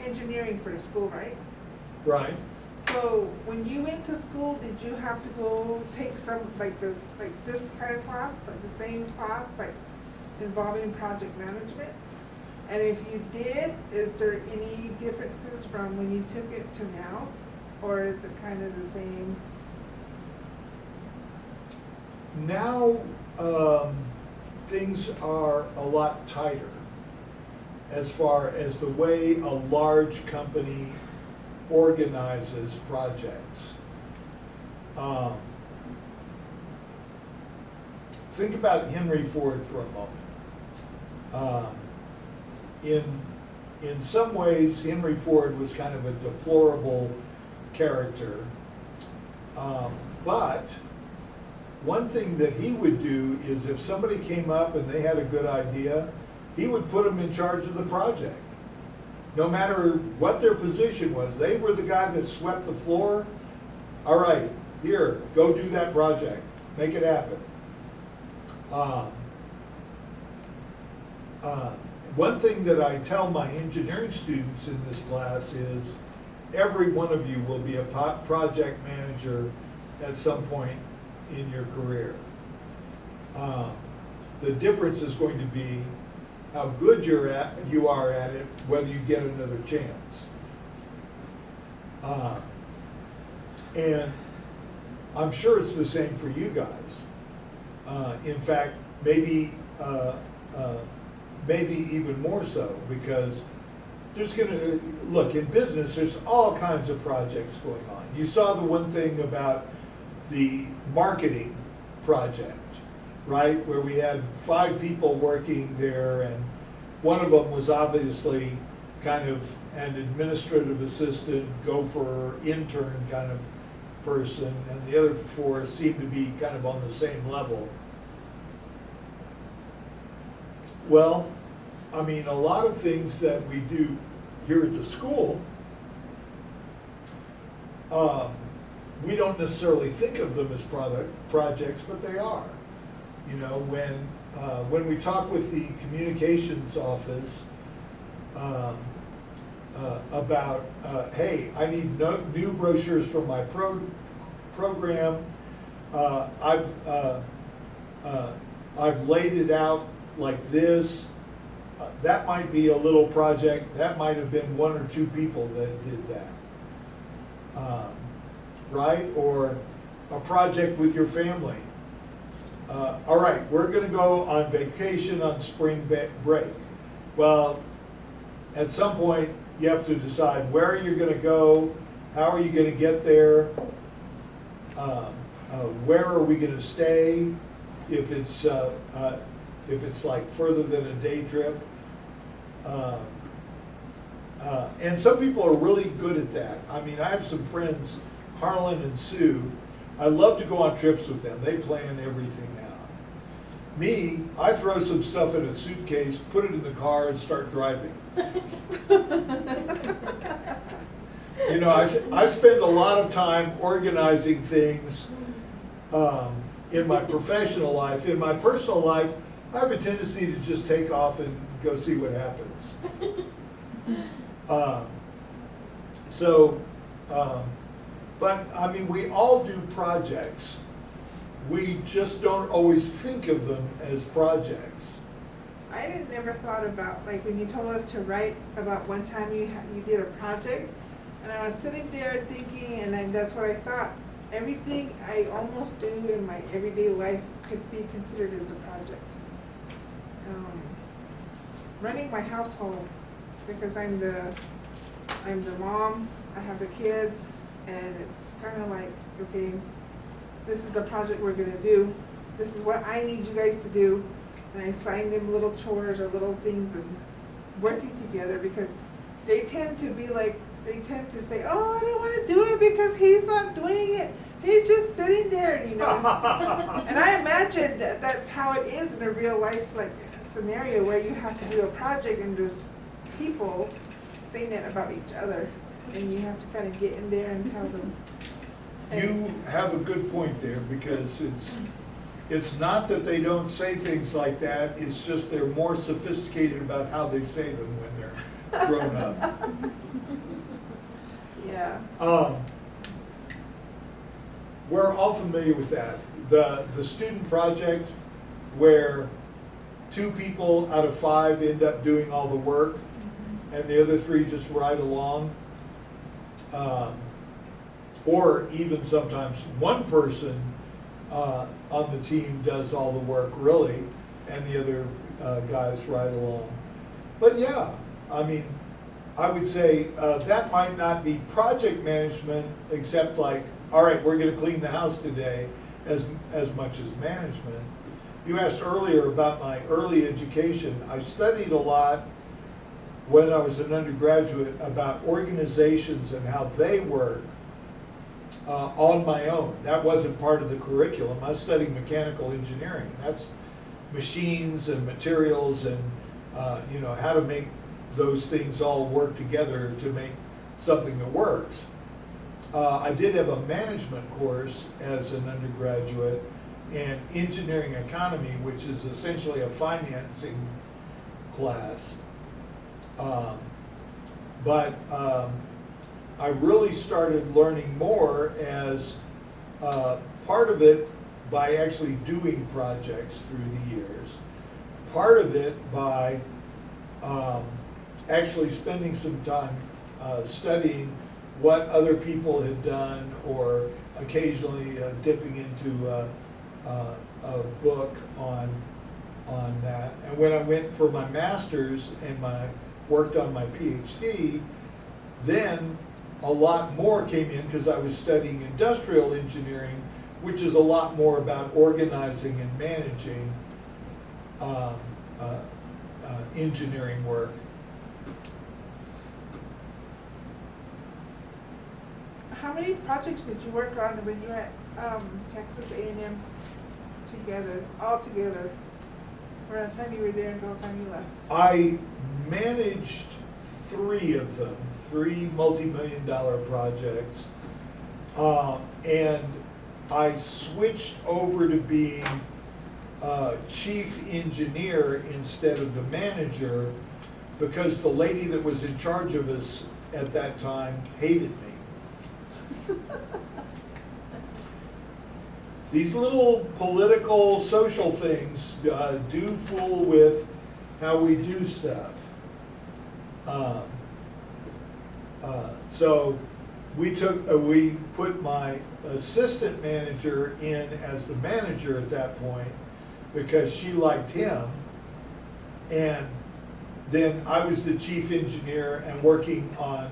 engineering for the school, right? Right. So when you went to school, did you have to go take some like this kind of class, like the same class, like involving project management? And if you did, is there any differences from when you took it to now, or is it kind of the same? Now, things are a lot tighter as far as the way a large company organizes projects. Think about Henry Ford for a moment. In some ways, Henry Ford was kind of a deplorable character, but one thing that he would do is if somebody came up and they had a good idea, he would put them in charge of the project. No matter what their position was, they were the guy that swept the floor. All right, here, go do that project, make it happen. One thing that I tell my engineering students in this class is every one of you will be a project manager at some point in your career. The difference is going to be how good you are at it, whether you get another chance. And I'm sure it's the same for you guys. In fact, maybe even more so, because there's look, in business, there's all kinds of projects going on. You saw the one thing about the marketing project, right? Where we had 5 people working there, and one of them was obviously kind of an administrative assistant, gopher, intern kind of person, and the other 4 seemed to be kind of on the same level. Well, I mean, a lot of things that we do here at the school, we don't necessarily think of them as projects, but they are. You know, when we talk with the communications office about, hey, I need new brochures for my program. I've laid it out like this. That might be a little project. That might have been 1 or 2 people that did that. Right? Or a project with your family. All right, we're going to go on vacation on spring break. Well, at some point, you have to decide where you're going to go, how are you going to get there, where are we going to stay, if it's like further than a day trip. And some people are really good at that. I mean, I have some friends, Harlan and Sue. I love to go on trips with them. They plan everything out. Me, I throw some stuff in a suitcase, put it in the car, and start driving. You know, I spend a lot of time organizing things in my professional life. In my personal life, I have a tendency to just take off and go see what happens. But I mean, we all do projects. We just don't always think of them as projects. I didn't never thought about, like, when you told us to write about one time you did a project, and I was sitting there thinking, and that's what I thought, everything I almost do in my everyday life could be considered as a project. Running my household, because I'm the mom, I have the kids, and it's kind of like, okay, this is the project we're gonna do, this is what I need you guys to do, and I assign them little chores or little things and working together, because they tend to say, oh, I don't wanna do it because he's not doing it, he's just sitting there, you know. And I imagine that that's how it is in a real life, like, scenario where you have to do a project and there's people saying that about each other, and you have to kind of get in there and tell them. You have a good point there, because it's not that they don't say things like that, it's just they're more sophisticated about how they say them when they're grown up. Yeah. We're all familiar with that. The student project where 2 people out of 5 end up doing all the work, and the other 3 just ride along. Or even sometimes one person on the team does all the work really, and the other guys ride along. But yeah, I mean, I would say that might not be project management, except like, all right, we're gonna clean the house today, as much as management. You asked earlier about my early education. I studied a lot when I was an undergraduate about organizations and how they work on my own. That wasn't part of the curriculum. I was studying mechanical engineering. That's machines and materials and you know, how to make those things all work together to make something that works. I did have a management course as an undergraduate in engineering economy, which is essentially a financing class. But I really started learning more as part of it by actually doing projects through the years, part of it by actually spending some time studying what other people had done, or occasionally dipping into a book on that. And when I went for my master's and worked on my PhD, then a lot more came in, because I was studying industrial engineering, which is a lot more about organizing and managing engineering work. How many projects did you work on when you were at Texas A&M all together? From the time you were there until the time you left? I managed 3 of them, 3 multi-million-dollar projects, and I switched over to being chief engineer instead of the manager, because the lady that was in charge of us at that time hated me. These little political, social things do fool with how we do stuff. So we put my assistant manager in as the manager at that point, because she liked him, and then I was the chief engineer and working on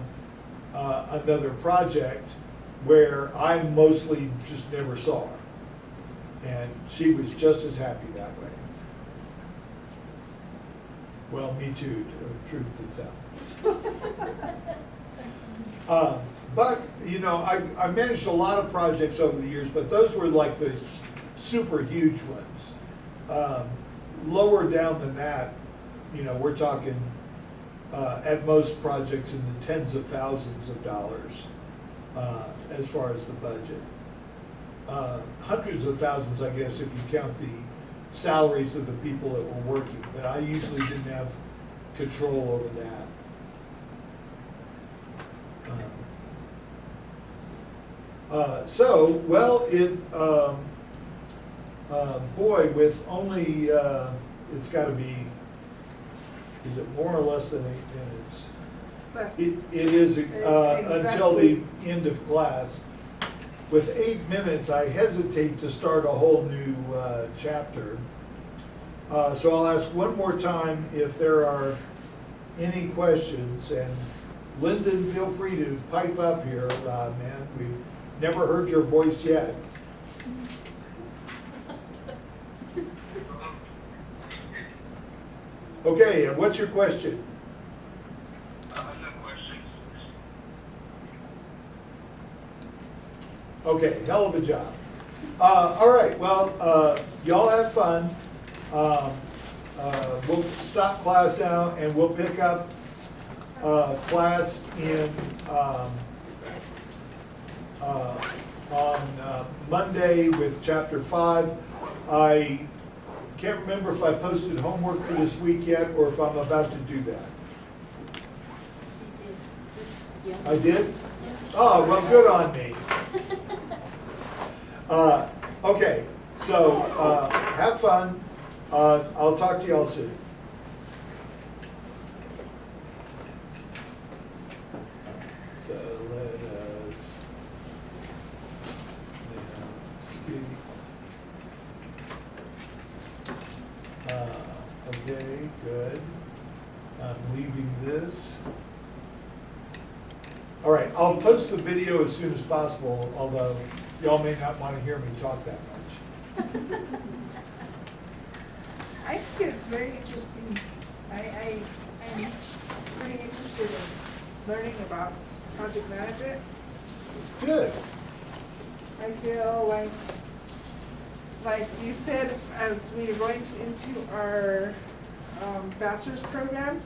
another project where I mostly just never saw her. And she was just as happy that way. Well, me too, truth to tell. But, you know, I managed a lot of projects over the years, but those were like the super huge ones. Lower down than that, you know, we're talking at most projects in the tens of thousands of dollars as far as the budget. Hundreds of thousands, I guess, if you count the salaries of the people that were working, but I usually didn't have control over that. Boy, with only, it's got to be Is it more or less than 8 minutes? That's- It is until the end of class. With 8 minutes, I hesitate to start a whole new chapter. So I'll ask one more time if there are any questions. And Lyndon, feel free to pipe up here, man. We've never heard your voice yet. Okay, and what's your question? No questions. Okay, hell of a job. All right, well, y'all have fun. We'll stop class now and we'll pick up class in on Monday with chapter 5. I can't remember if I posted homework for this week yet or if I'm about to do that. Yeah. I did? Yeah. Oh, well, good on me. Okay, so have fun. I'll talk to y'all soon. So let us now escape. Okay, good. I'm leaving this. All right, I'll post the video as soon as possible, although y'all may not want to hear me talk that much. I think it's very interesting. I'm pretty interested in learning about project management. Good. I feel like you said, as we're going into our bachelor's program,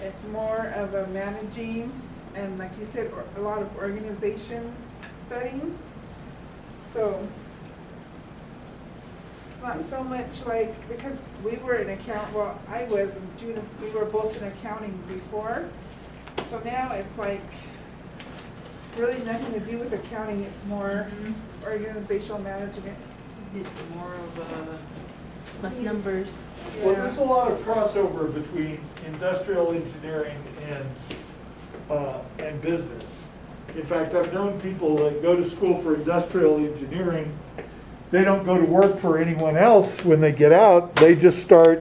it's more of a managing and, like you said, a lot of organization studying. So it's not so much like, because we were in I was, and June, we were both in accounting before. So now it's like really nothing to do with accounting, it's more organizational management. It's more of plus numbers. Well, there's a lot of crossover between industrial engineering and business. In fact, I've known people that go to school for industrial engineering. They don't go to work for anyone else when they get out. They just start